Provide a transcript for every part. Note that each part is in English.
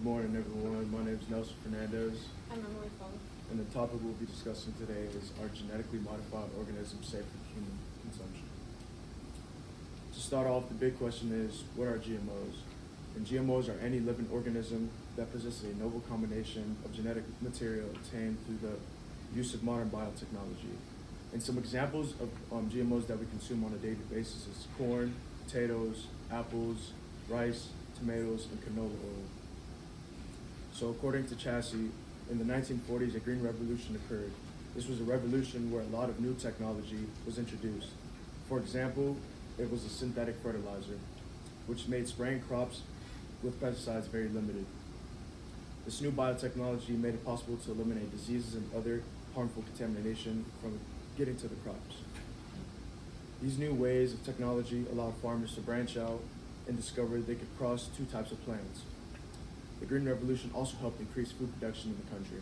Good morning, everyone. My name is Nelson Fernandez, I'm Emily Fung. and the topic we'll be discussing today is are genetically modified organisms safe for human consumption? To start off, the big question is what are GMOs? And GMOs are any living organism that possesses a novel combination of genetic material obtained through the use of modern biotechnology. And some examples of GMOs that we consume on a daily basis is corn, potatoes, apples, rice, tomatoes, and canola oil. So according to Chassis, in the 1940s, a green revolution occurred. This was a revolution where a lot of new technology was introduced. For example, it was a synthetic fertilizer, which made spraying crops with pesticides very limited. This new biotechnology made it possible to eliminate diseases and other harmful contamination from getting to the crops. These new ways of technology allowed farmers to branch out and discover they could cross two types of plants. The Green Revolution also helped increase food production in the country.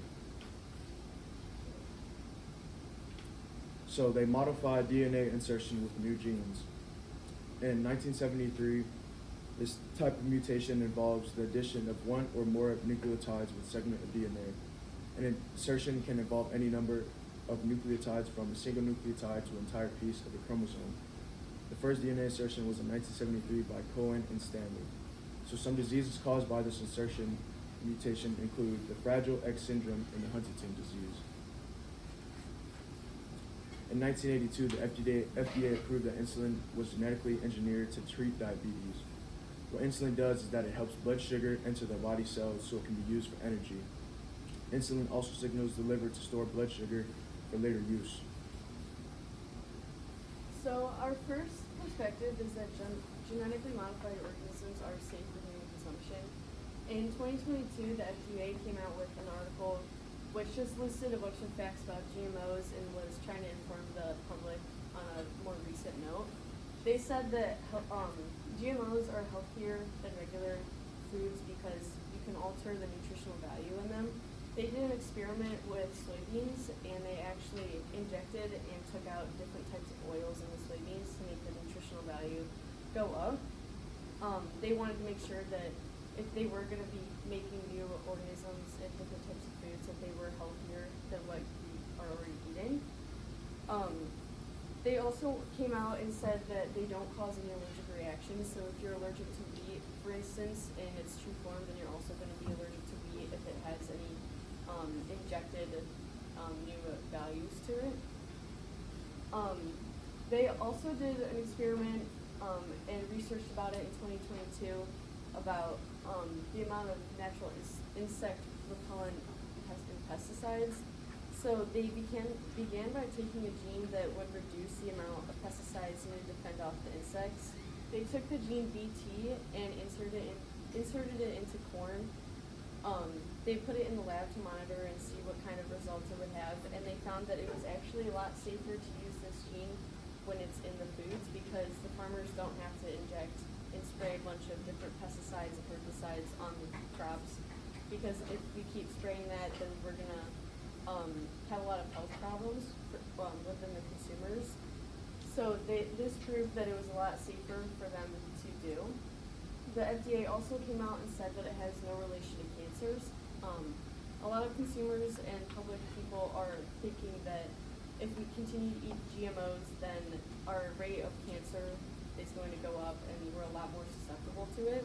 So they modified DNA insertion with new genes. In 1973, this type of mutation involves the addition of one or more nucleotides with segment of DNA. An insertion can involve any number of nucleotides from a single nucleotide to an entire piece of a chromosome. The first DNA insertion was in 1973 by Cohen and Stanley. So some diseases caused by this insertion mutation include the Fragile X syndrome and the Huntington disease. In 1982, the FDA approved that insulin was genetically engineered to treat diabetes. What insulin does is that it helps blood sugar enter the body cells so it can be used for energy. Insulin also signals the liver to store blood sugar for later use. So our first perspective is that genetically modified organisms are safe for human consumption. In 2022, the FDA came out with an article which just listed a bunch of facts about GMOs and was trying to inform the public on a more recent note. They said that GMOs are healthier than regular foods because you can alter the nutritional value in them. They did an experiment with soybeans, and they actually injected and took out different types of oils in the soybeans to make the nutritional value go up. They wanted to make sure that if they were going to be making new organisms and different types of foods, that they were healthier than what we are already eating. They also came out and said that they don't cause any allergic reactions. So if you're allergic to wheat, for instance, in its true form, then you're also going to be allergic to wheat if it has any injected new values to it. They also did an experiment and researched about it in 2022 about the amount of natural insect repellent pesticides. So they began by taking a gene that would reduce the amount of pesticides needed to fend off the insects. They took the gene BT and inserted it into corn. They put it in the lab to monitor and see what kind of results it would have, and they found that it was actually a lot safer to use this gene when it's in the foods because the farmers don't have to inject and spray a bunch of different pesticides and herbicides on the crops, because if we keep spraying that, then we're gonna have a lot of health problems within the consumers. So this proved that it was a lot safer for them to do. The FDA also came out and said that it has no relation to cancers. A lot of consumers and public people are thinking that if we continue to eat GMOs, then our rate of cancer is going to go up and we're a lot more susceptible to it.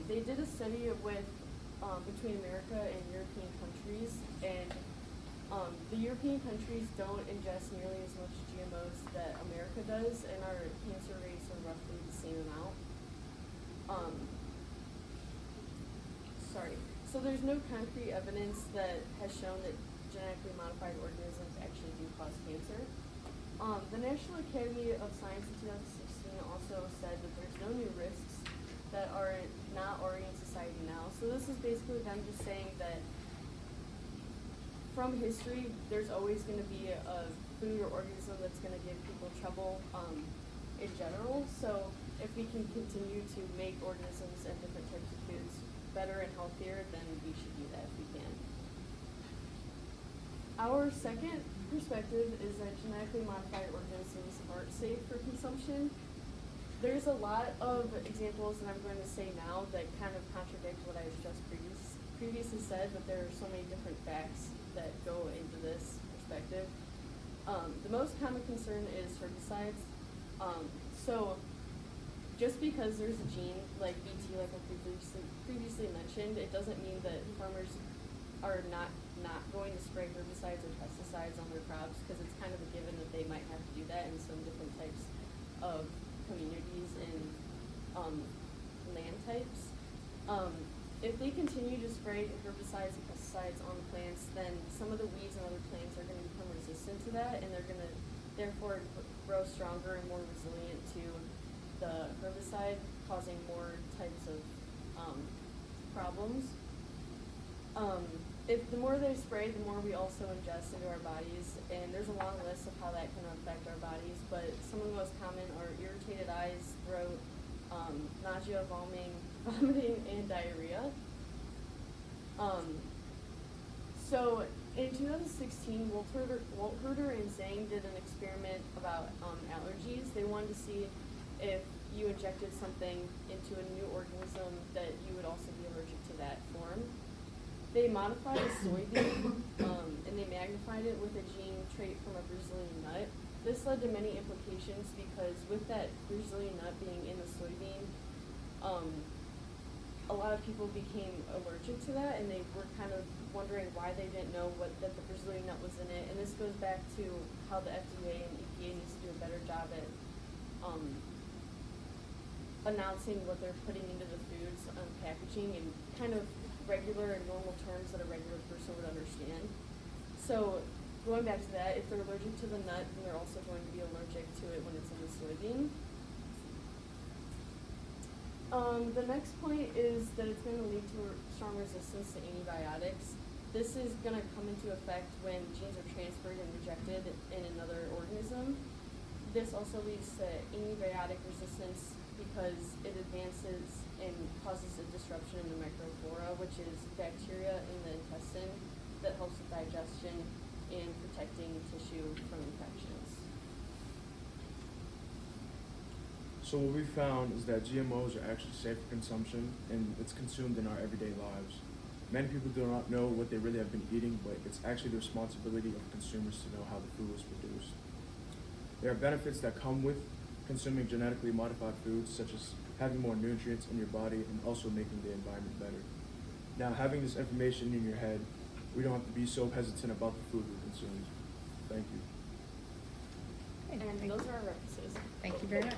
They did a study with between America and European countries, and the European countries don't ingest nearly as much GMOs that America does, and our cancer rates are roughly the same amount. So there's no concrete evidence that has shown that genetically modified organisms actually do cause cancer. The National Academy of Science in 2016 also said that there's no new risks that are not already in society now. So this is basically them just saying that from history, there's always going to be a food or organism that's going to give people trouble in general. So if we can continue to make organisms and different types of foods better and healthier, then we should do that if we can. Our second perspective is that genetically modified organisms aren't safe for consumption. there's a lot of examples that I'm going to say now that kind of contradict what I just previously said, but there are so many different facts that go into this perspective. The most common concern is herbicides. So just because there's a gene like BT, like I previously mentioned, it doesn't mean that farmers are not going to spray herbicides or pesticides on their crops, because it's kind of a given that they might have to do that in some different types of communities and land types. If they continue to spray herbicides and pesticides on plants, then some of the weeds and other plants are going to become resistant to that, and they're going to therefore grow stronger and more resilient to the herbicide, causing more types of problems. If the more they spray, the more we also ingest into our bodies, and there's a long list of how that can affect our bodies, but some of the most common are irritated eyes, throat, nausea, vomiting, and diarrhea. So in 2016, Walt Herder and Zhang did an experiment about allergies. They wanted to see if you injected something into a new organism that you would also be allergic to that form. They modified a soybean and they magnified it with a gene trait from a Brazilian nut. This led to many implications because with that Brazilian nut being in the soybean, a lot of people became allergic to that, and they were kind of wondering why they didn't know that the Brazilian nut was in it. And this goes back to how the FDA and EPA needs to do a better job at announcing what they're putting into the foods on packaging and kind of regular and normal terms that a regular person would understand. So going back to that, if they're allergic to the nut, then they're also going to be allergic to it when it's in the soybean. The next point is that it's going to lead to strong resistance to antibiotics. This is going to come into effect when genes are transferred and rejected in another organism. This also leads to antibiotic resistance because it advances and causes a disruption in the microflora, which is bacteria in the intestine that helps with digestion and protecting tissue from infections. So what we found is that GMOs are actually safe for consumption, and it's consumed in our everyday lives. Many people do not know what they really have been eating, but it's actually the responsibility of consumers to know how the food was produced. There are benefits that come with consuming genetically modified foods, such as having more nutrients in your body and also making the environment better. Now, having this information in your head, we don't have to be so hesitant about the food we consume. Thank you. And those are our references. Thank you very much.